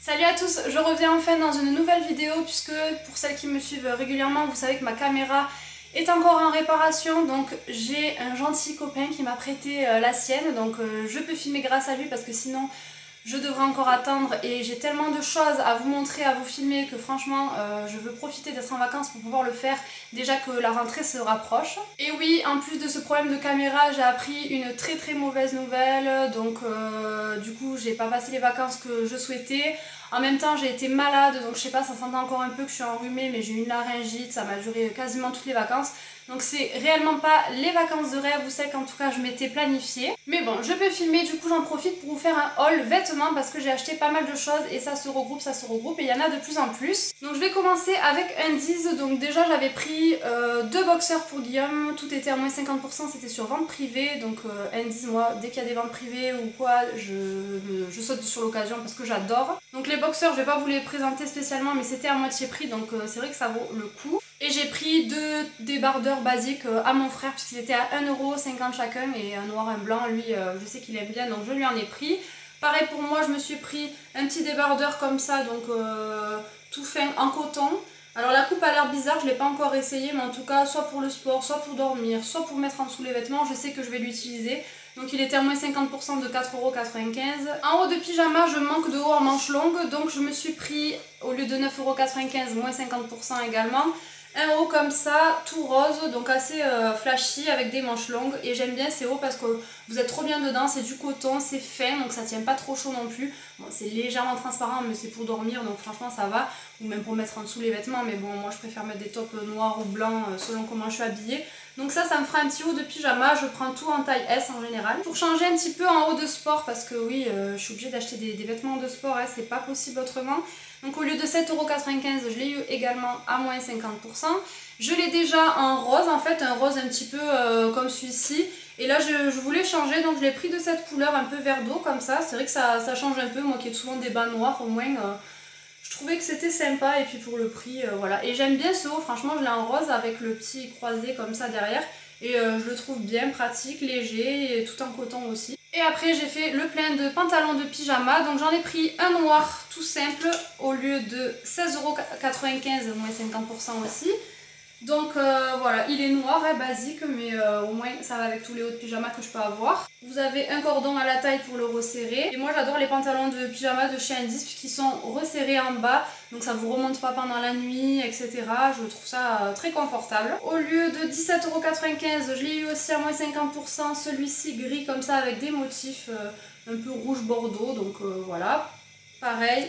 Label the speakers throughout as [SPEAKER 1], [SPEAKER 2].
[SPEAKER 1] Salut à tous, je reviens enfin dans une nouvelle vidéo puisque pour celles qui me suivent régulièrement, vous savez que ma caméra est encore en réparation, donc j'ai un gentil copain qui m'a prêté la sienne, donc je peux filmer grâce à lui parce que sinon je devrais encore attendre et j'ai tellement de choses à vous montrer, à vous filmer que franchement je veux profiter d'être en vacances pour pouvoir le faire déjà que la rentrée se rapproche. Et oui, en plus de ce problème de caméra, j'ai appris une très mauvaise nouvelle, donc du coup j'ai pas passé les vacances que je souhaitais. En même temps j'ai été malade, donc je sais pas, ça s'entend encore un peu que je suis enrhumée, mais j'ai eu une laryngite, ça m'a duré quasiment toutes les vacances. Donc c'est réellement pas les vacances de rêve ou celles qu'en tout cas je m'étais planifiée. Mais bon, je peux filmer, du coup j'en profite pour vous faire un haul vêtements parce que j'ai acheté pas mal de choses et ça se regroupe et il y en a de plus en plus. Donc je vais commencer avec Undies. Donc déjà j'avais pris deux boxers pour Guillaume, tout était à moins 50%, c'était sur vente privée. Donc Undies, moi dès qu'il y a des ventes privées ou quoi, je saute sur l'occasion parce que j'adore. Donc les boxers, je vais pas vous les présenter spécialement, mais c'était à moitié prix, donc c'est vrai que ça vaut le coup. Et j'ai pris deux débardeurs basiques à mon frère puisqu'ils étaient à 1,50€ chacun, et un noir et un blanc, lui je sais qu'il aime bien, donc je lui en ai pris. Pareil pour moi, je me suis pris un petit débardeur comme ça, donc tout fin en coton. Alors la coupe a l'air bizarre, je ne l'ai pas encore essayé, mais en tout cas soit pour le sport, soit pour dormir, soit pour mettre en dessous les vêtements, je sais que je vais l'utiliser. Donc il était à moins 50% de 4,95€. En haut de pyjama, je manque de haut en manches longues, donc je me suis pris, au lieu de 9,95€, moins 50% également, un haut comme ça, tout rose, donc assez flashy avec des manches longues. Et j'aime bien ces hauts parce que vous êtes trop bien dedans, c'est du coton, c'est fin, donc ça tient pas trop chaud non plus. Bon, c'est légèrement transparent, mais c'est pour dormir, donc franchement ça va. Ou même pour mettre en dessous les vêtements, mais bon, moi je préfère mettre des tops noirs ou blancs selon comment je suis habillée. Donc ça me fera un petit haut de pyjama, je prends tout en taille S en général. Pour changer un petit peu en haut de sport, parce que oui, je suis obligée d'acheter des vêtements de sport, hein, c'est pas possible autrement. Donc au lieu de 7,95€, je l'ai eu également à moins 50%. Je l'ai déjà en rose, en fait, un rose un petit peu comme celui-ci. Et là, je voulais changer, donc je l'ai pris de cette couleur un peu vert d'eau, comme ça. C'est vrai que ça change un peu, moi qui ai souvent des bas noirs, au moins... je trouvais que c'était sympa, et puis pour le prix, voilà. Et j'aime bien ce haut, franchement, je l'ai en rose avec le petit croisé comme ça derrière. Et je le trouve bien pratique, léger, et tout en coton aussi. Et après j'ai fait le plein de pantalons de pyjama, donc j'en ai pris un noir tout simple au lieu de 16,95€, moins 50% aussi. Donc voilà, il est noir, hein, basique, mais au moins ça va avec tous les hauts de pyjama que je peux avoir. Vous avez un cordon à la taille pour le resserrer. Et moi j'adore les pantalons de pyjama de chez Undies puisqu'ils sont resserrés en bas, donc ça vous remonte pas pendant la nuit, etc. Je trouve ça très confortable. Au lieu de 17,95€, je l'ai eu aussi à moins 50%, celui-ci gris comme ça avec des motifs un peu rouge bordeaux, donc voilà. Pareil,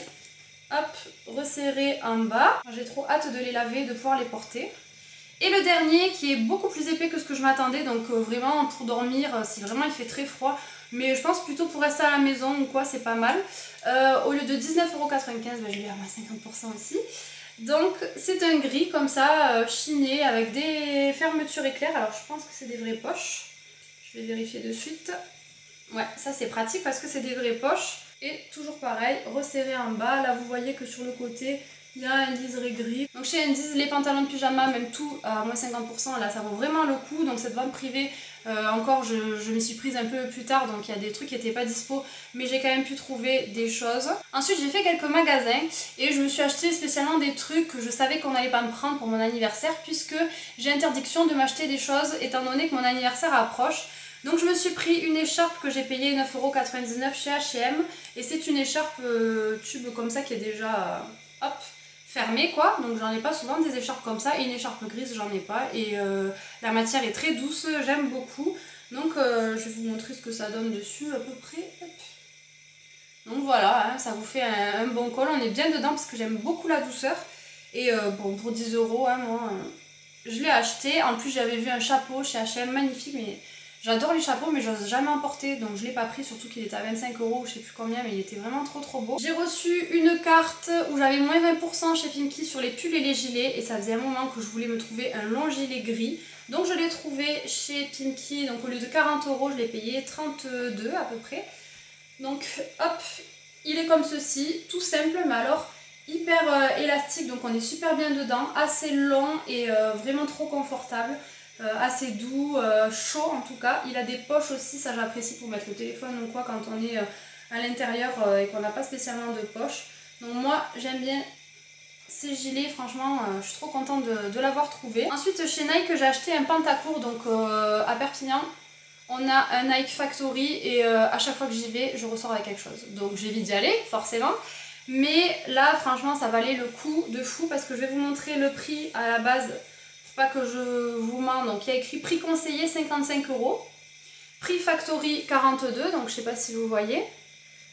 [SPEAKER 1] hop, resserré en bas. J'ai trop hâte de les laver et de pouvoir les porter. Et le dernier qui est beaucoup plus épais que ce que je m'attendais, donc vraiment pour dormir, si vraiment il fait très froid, mais je pense plutôt pour rester à la maison ou quoi, c'est pas mal. Au lieu de 19,95€, je l'ai à moins 50% aussi. Donc c'est un gris comme ça, chiné, avec des fermetures éclairs. Alors je pense que c'est des vraies poches. Je vais vérifier de suite. Ouais, ça c'est pratique parce que c'est des vraies poches. Et toujours pareil, resserré en bas. Là vous voyez que sur le côté, il y a un liseré gris. Donc chez Undies, les pantalons de pyjama, même tout à moins 50%, là ça vaut vraiment le coup. Donc cette vente privée, encore je m'y suis prise un peu plus tard, donc il y a des trucs qui n'étaient pas dispo, mais j'ai quand même pu trouver des choses. Ensuite j'ai fait quelques magasins et je me suis acheté spécialement des trucs que je savais qu'on n'allait pas me prendre pour mon anniversaire, puisque j'ai interdiction de m'acheter des choses étant donné que mon anniversaire approche. Donc je me suis pris une écharpe que j'ai payée 9,99€ chez H&M, et c'est une écharpe tube comme ça qui est déjà hop, fermée quoi, donc j'en ai pas souvent des écharpes comme ça, et une écharpe grise j'en ai pas, et la matière est très douce, j'aime beaucoup. Donc je vais vous montrer ce que ça donne dessus à peu près. Hop. Donc voilà, hein, ça vous fait un bon col, on est bien dedans parce que j'aime beaucoup la douceur. Et bon, pour 10€, hein, moi je l'ai acheté. En plus j'avais vu un chapeau chez H&M magnifique, mais j'adore les chapeaux, mais j'ose jamais en porter, donc je l'ai pas pris, surtout qu'il était à 25€ ou je sais plus combien, mais il était vraiment trop beau. J'ai reçu une carte où j'avais moins 20% chez Pimkie sur les pulls et les gilets, et ça faisait un moment que je voulais me trouver un long gilet gris. Donc je l'ai trouvé chez Pimkie, donc au lieu de 40€, je l'ai payé 32 à peu près. Donc hop, il est comme ceci, tout simple, mais alors hyper élastique, donc on est super bien dedans, assez long et vraiment trop confortable. Assez doux, chaud en tout cas. Il a des poches aussi, ça j'apprécie pour mettre le téléphone ou quoi quand on est à l'intérieur et qu'on n'a pas spécialement de poche. Donc moi j'aime bien ces gilets, franchement je suis trop contente de l'avoir trouvé. Ensuite chez Nike j'ai acheté un pantacourt, donc à Perpignan on a un Nike Factory et à chaque fois que j'y vais je ressors avec quelque chose. Donc j'évite d'y aller forcément. Mais là franchement ça valait le coup de fou parce que je vais vous montrer le prix à la base, pour pas que je vous mente. Donc il y a écrit prix conseillé 55 €, prix Factory 42, donc je sais pas si vous voyez.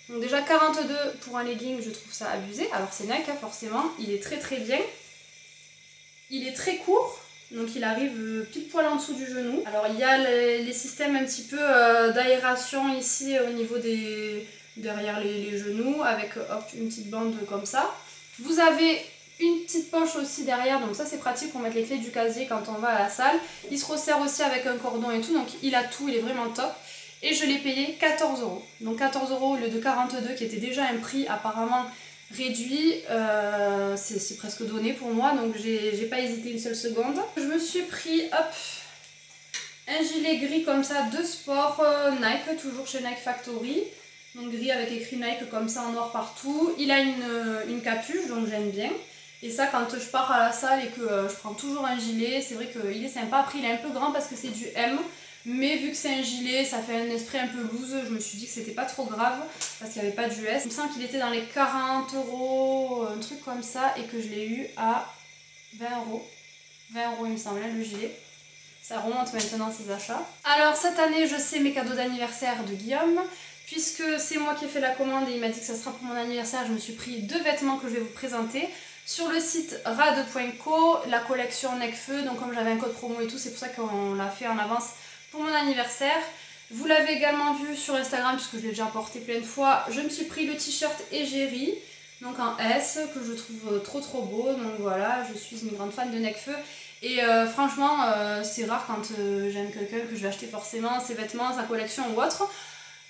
[SPEAKER 1] Donc déjà 42 pour un legging, je trouve ça abusé. Alors c'est Nike hein, forcément, il est très bien. Il est très court, donc il arrive pile poil en dessous du genou. Alors il y a les systèmes un petit peu d'aération ici au niveau derrière les genoux, avec hop, une petite bande comme ça. Vous avez une petite poche aussi derrière, donc ça c'est pratique pour mettre les clés du casier quand on va à la salle. Il se resserre aussi avec un cordon et tout, donc il a tout, il est vraiment top. Et je l'ai payé 14 €. Donc 14 € au lieu de 42 qui était déjà un prix apparemment réduit. C'est presque donné pour moi, donc j'ai pas hésité une seule seconde. Je me suis pris hop, un gilet gris comme ça de sport Nike, toujours chez Nike Factory. Donc gris avec écrit Nike comme ça en noir partout. Il a une capuche, donc j'aime bien. Et ça, quand je pars à la salle et que je prends toujours un gilet, c'est vrai qu'il est sympa. Après il est un peu grand parce que c'est du M. Mais vu que c'est un gilet, ça fait un esprit un peu loose, je me suis dit que c'était pas trop grave parce qu'il n'y avait pas d'US. Il me semble qu'il était dans les 40 €, un truc comme ça, et que je l'ai eu à 20 €. 20 € il me semblait le gilet. Ça remonte maintenant ces achats. Alors cette année, je sais mes cadeaux d'anniversaire de Guillaume. Puisque c'est moi qui ai fait la commande et il m'a dit que ça sera pour mon anniversaire, je me suis pris 2 vêtements que je vais vous présenter. Sur le site rad.co, la collection Necfeu, donc comme j'avais un code promo et tout, c'est pour ça qu'on l'a fait en avance pour mon anniversaire. Vous l'avez également vu sur Instagram puisque je l'ai déjà porté plein de fois. Je me suis pris le t-shirt égérie, donc en S, que je trouve trop beau. Donc voilà, je suis une grande fan de Necfeu. Et franchement, c'est rare quand j'aime quelqu'un que je vais acheter forcément ses vêtements, sa collection ou autre.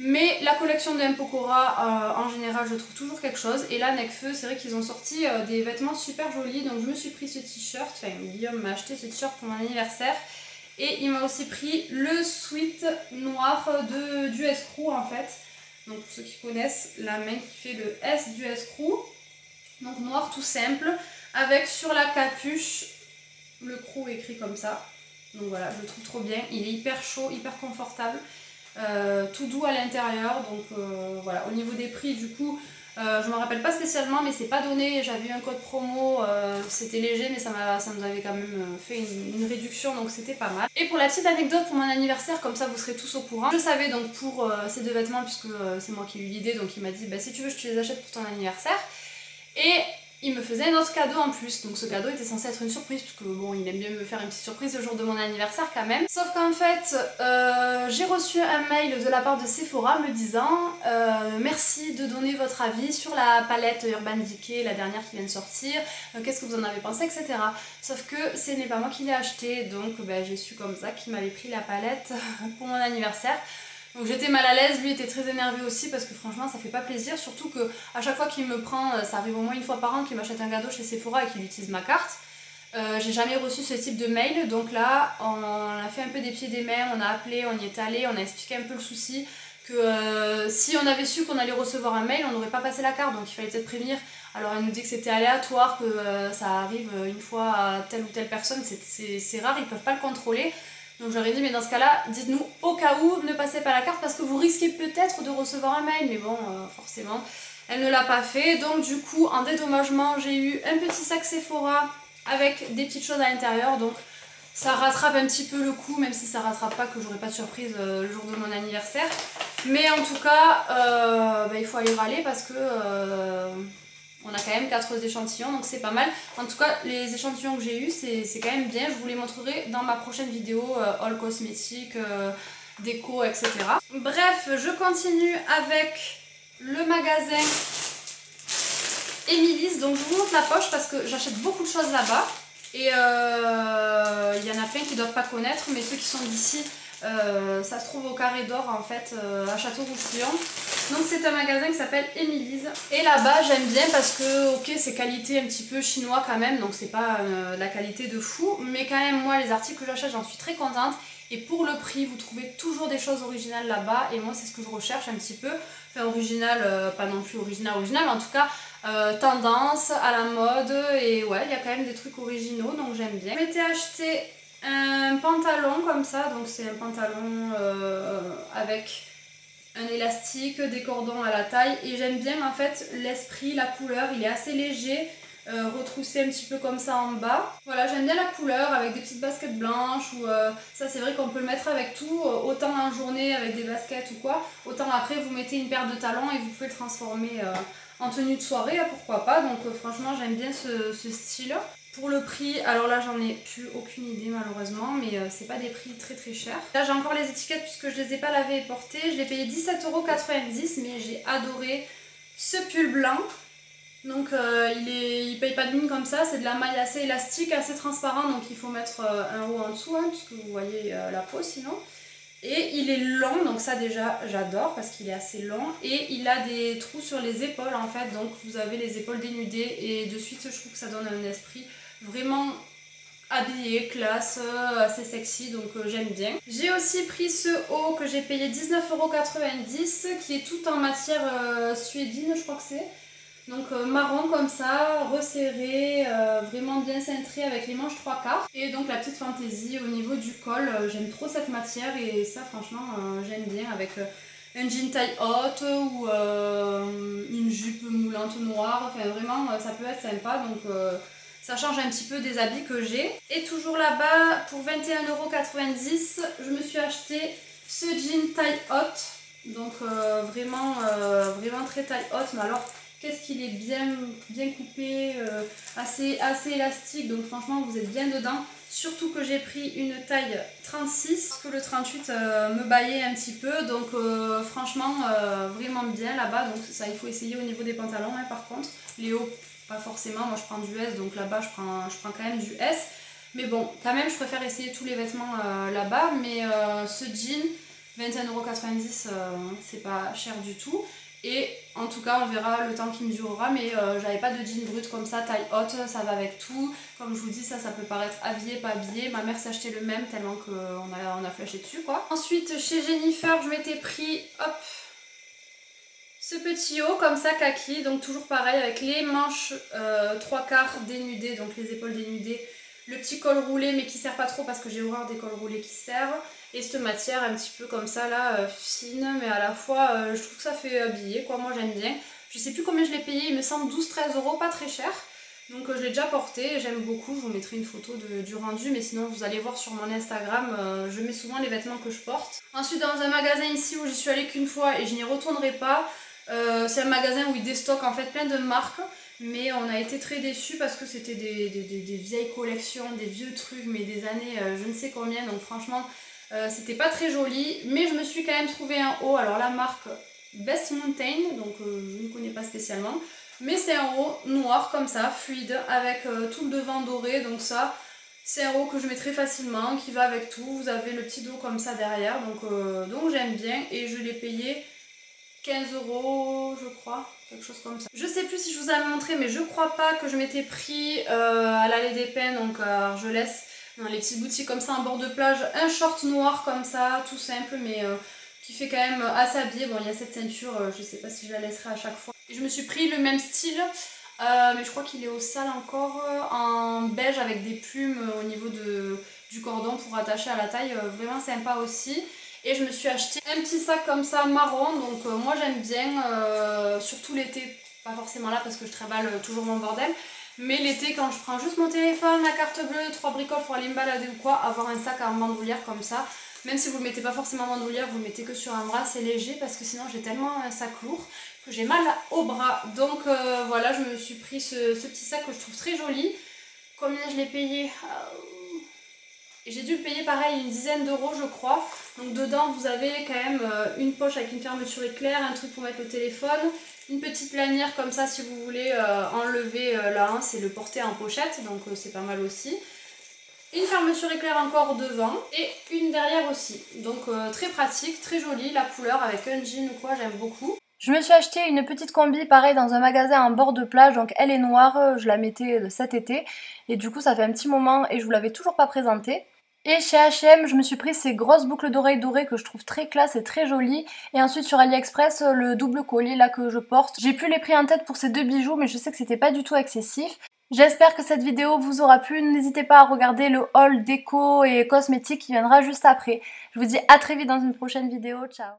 [SPEAKER 1] Mais la collection de M. Pokora, en général, je trouve toujours quelque chose. Et là, Necfeu, c'est vrai qu'ils ont sorti des vêtements super jolis. Donc je me suis pris ce t-shirt, enfin Guillaume m'a acheté ce t-shirt pour mon anniversaire. Et il m'a aussi pris le sweat noir du S-Crew en fait. Donc pour ceux qui connaissent, la main qui fait le S du S-Crew. Donc noir tout simple, avec sur la capuche le crew écrit comme ça. Donc voilà, je le trouve trop bien. Il est hyper chaud, hyper confortable. Tout doux à l'intérieur. Donc voilà, au niveau des prix du coup... je ne me rappelle pas spécialement, mais c'est pas donné. J'avais eu un code promo, c'était léger, mais ça nous avait quand même fait une réduction, donc c'était pas mal. Et pour la petite anecdote pour mon anniversaire, comme ça vous serez tous au courant, je savais donc pour ces 2 vêtements, puisque c'est moi qui ai eu l'idée, donc il m'a dit bah, si tu veux, je te les achète pour ton anniversaire. Et il me faisait un autre cadeau en plus, donc ce cadeau était censé être une surprise, puisque bon, il aime bien me faire une petite surprise le jour de mon anniversaire quand même. Sauf qu'en fait, j'ai reçu un mail de la part de Sephora me disant merci de donner votre avis sur la palette Urban Decay, la dernière qui vient de sortir, qu'est-ce que vous en avez pensé, etc. Sauf que ce n'est pas moi qui l'ai acheté, donc j'ai su comme ça qu'il m'avait pris la palette pour mon anniversaire. Donc j'étais mal à l'aise, lui était très énervé aussi parce que franchement ça fait pas plaisir, surtout que à chaque fois qu'il me prend, ça arrive au moins une fois par an qu'il m'achète un cadeau chez Sephora et qu'il utilise ma carte. J'ai jamais reçu ce type de mail, donc là on a fait un peu des pieds des mains, on a appelé, on y est allé, on a expliqué un peu le souci, que si on avait su qu'on allait recevoir un mail, on n'aurait pas passé la carte, donc il fallait peut-être prévenir. Alors elle nous dit que c'était aléatoire, que ça arrive une fois à telle ou telle personne, c'est rare, ils peuvent pas le contrôler. Donc j'aurais dit mais dans ce cas là, dites-nous au cas où, ne passez pas la carte parce que vous risquez peut-être de recevoir un mail, mais bon forcément elle ne l'a pas fait. Donc du coup en dédommagement j'ai eu un petit sac Sephora avec des petites choses à l'intérieur, donc ça rattrape un petit peu le coup, même si ça rattrape pas que j'aurai pas de surprise le jour de mon anniversaire. Mais en tout cas il faut aller râler parce que on a quand même 4 échantillons, donc c'est pas mal. En tout cas, les échantillons que j'ai eu, c'est quand même bien. Je vous les montrerai dans ma prochaine vidéo, haul cosmétique, déco, etc. Bref, je continue avec le magasin Emily's. Donc je vous montre la poche parce que j'achète beaucoup de choses là-bas. Et il y en a plein qui ne doivent pas connaître, mais ceux qui sont d'ici, ça se trouve au Carré d'Or en fait, à Château-Roussillon. Donc c'est un magasin qui s'appelle Emily's. Et là-bas j'aime bien parce que ok c'est qualité un petit peu chinois quand même, donc c'est pas la qualité de fou, mais quand même moi les articles que j'achète j'en suis très contente. Et pour le prix vous trouvez toujours des choses originales là-bas, et moi c'est ce que je recherche un petit peu. Enfin original, pas non plus original, mais en tout cas tendance, à la mode, et ouais, il y a quand même des trucs originaux, donc j'aime bien. Je m'étais acheté un pantalon comme ça, donc c'est un pantalon avec un élastique, des cordons à la taille, et j'aime bien en fait l'esprit, la couleur, il est assez léger, retroussé un petit peu comme ça en bas. Voilà, j'aime bien la couleur avec des petites baskets blanches, ou ça c'est vrai qu'on peut le mettre avec tout, autant en journée avec des baskets ou quoi, autant après vous mettez une paire de talons et vous pouvez le transformer en tenue de soirée, pourquoi pas. Donc franchement j'aime bien ce style. Pour le prix, alors là j'en ai plus aucune idée malheureusement, mais c'est pas des prix très très chers. Là j'ai encore les étiquettes puisque je les ai pas lavées et portées. Je l'ai payé 17,90 €, mais j'ai adoré ce pull blanc. Donc il paye pas de mine comme ça, c'est de la maille assez élastique, assez transparent, donc il faut mettre un haut en dessous, hein, puisque vous voyez la peau sinon. Et il est long, donc ça déjà j'adore parce qu'il est assez long. Et il a des trous sur les épaules en fait, donc vous avez les épaules dénudées. Et de suite je trouve que ça donne un esprit vraiment habillé, classe, assez sexy, donc j'aime bien. J'ai aussi pris ce haut que j'ai payé 19,90 € qui est tout en matière suédine je crois que c'est. Donc marron comme ça, resserré, vraiment bien cintré avec les manches 3/4. Et donc la petite fantaisie au niveau du col, j'aime trop cette matière et ça franchement j'aime bien avec un jean taille haute ou une jupe moulante noire. Enfin vraiment ça peut être sympa, donc ça change un petit peu des habits que j'ai. Et toujours là-bas pour 21,90 €, je me suis acheté ce jean taille haute. Donc vraiment très taille haute, mais alors qu'est-ce qu'il est bien coupé, assez élastique, donc franchement vous êtes bien dedans. Surtout que j'ai pris une taille 36, parce que le 38 me baillait un petit peu, donc franchement vraiment bien là-bas. Donc ça il faut essayer au niveau des pantalons hein, par contre. Les hauts pas forcément, moi je prends du S, donc là-bas je prends quand même du S. Mais bon, quand même je préfère essayer tous les vêtements là-bas, mais ce jean, 21,90 €, c'est pas cher du tout. Et en tout cas on verra le temps qui me durera, mais j'avais pas de jean brut comme ça, taille haute, ça va avec tout. Comme je vous dis, ça peut paraître habillé, pas habillé. Ma mère s'est acheté le même tellement qu'on a flashé dessus quoi. Ensuite chez Jennifer je m'étais pris, hop, ce petit haut comme ça kaki, donc toujours pareil avec les manches 3/4 dénudées, donc les épaules dénudées. Le petit col roulé mais qui sert pas trop parce que j'ai horreur des cols roulés qui servent. Et cette matière un petit peu comme ça là, fine, mais à la fois je trouve que ça fait habiller quoi, moi j'aime bien. Je sais plus combien je l'ai payé, il me semble 12-13 €, pas très cher. Donc je l'ai déjà porté, j'aime beaucoup, je vous mettrai une photo du rendu, mais sinon vous allez voir sur mon Instagram, je mets souvent les vêtements que je porte. Ensuite dans un magasin ici où j'y suis allée qu'une fois et je n'y retournerai pas, c'est un magasin où ils déstockent en fait plein de marques. Mais on a été très déçus parce que c'était des vieilles collections, des vieux trucs, mais des années je ne sais combien, donc franchement c'était pas très joli. Mais je me suis quand même trouvé un haut, alors la marque Best Mountain, donc je ne connais pas spécialement. Mais c'est un haut noir comme ça, fluide, avec tout le devant doré, donc ça c'est un haut que je mets très facilement, qui va avec tout. Vous avez le petit dos comme ça derrière, donc j'aime bien et je l'ai payé 15 € je crois, quelque chose comme ça. Je sais plus si je vous avais montré, mais je crois pas que je m'étais pris à l'Allée des Pins, donc à Argelès, dans les petites boutiques comme ça en bord de plage, un short noir comme ça, tout simple, mais qui fait quand même assez habillé. Bon, il y a cette ceinture, je sais pas si je la laisserai à chaque fois. Et je me suis pris le même style, mais je crois qu'il est au sale encore, en beige avec des plumes au niveau du cordon pour attacher à la taille, vraiment sympa aussi. Et je me suis acheté un petit sac comme ça marron, donc moi j'aime bien, surtout l'été, pas forcément là parce que je trimballe toujours mon bordel, mais l'été quand je prends juste mon téléphone, la carte bleue, 3 bricoles pour aller me balader ou quoi, avoir un sac en bandoulière comme ça, même si vous ne le mettez pas forcément en bandoulière, vous le mettez que sur un bras, c'est léger parce que sinon j'ai tellement un sac lourd que j'ai mal au bras. Donc voilà, je me suis pris ce petit sac que je trouve très joli. Combien je l'ai payé? Et j'ai dû le payer pareil une dizaine d'euros je crois. Donc dedans vous avez quand même une poche avec une fermeture éclair, un truc pour mettre le téléphone, une petite lanière comme ça si vous voulez enlever la hanse et le porter en pochette, donc c'est pas mal aussi. Une fermeture éclair encore devant et une derrière aussi. Donc très pratique, très jolie, la couleur avec un jean ou quoi, j'aime beaucoup. Je me suis acheté une petite combi pareil dans un magasin en bord de plage, donc elle est noire, je la mettais cet été et du coup ça fait un petit moment et je vous l'avais toujours pas présentée. Et chez H&M, je me suis pris ces grosses boucles d'oreilles dorées que je trouve très classe et très jolies. Et ensuite sur AliExpress, le double collier là que je porte. J'ai plus les prix en tête pour ces deux bijoux, mais je sais que c'était pas du tout excessif. J'espère que cette vidéo vous aura plu. N'hésitez pas à regarder le haul déco et cosmétiques qui viendra juste après. Je vous dis à très vite dans une prochaine vidéo. Ciao!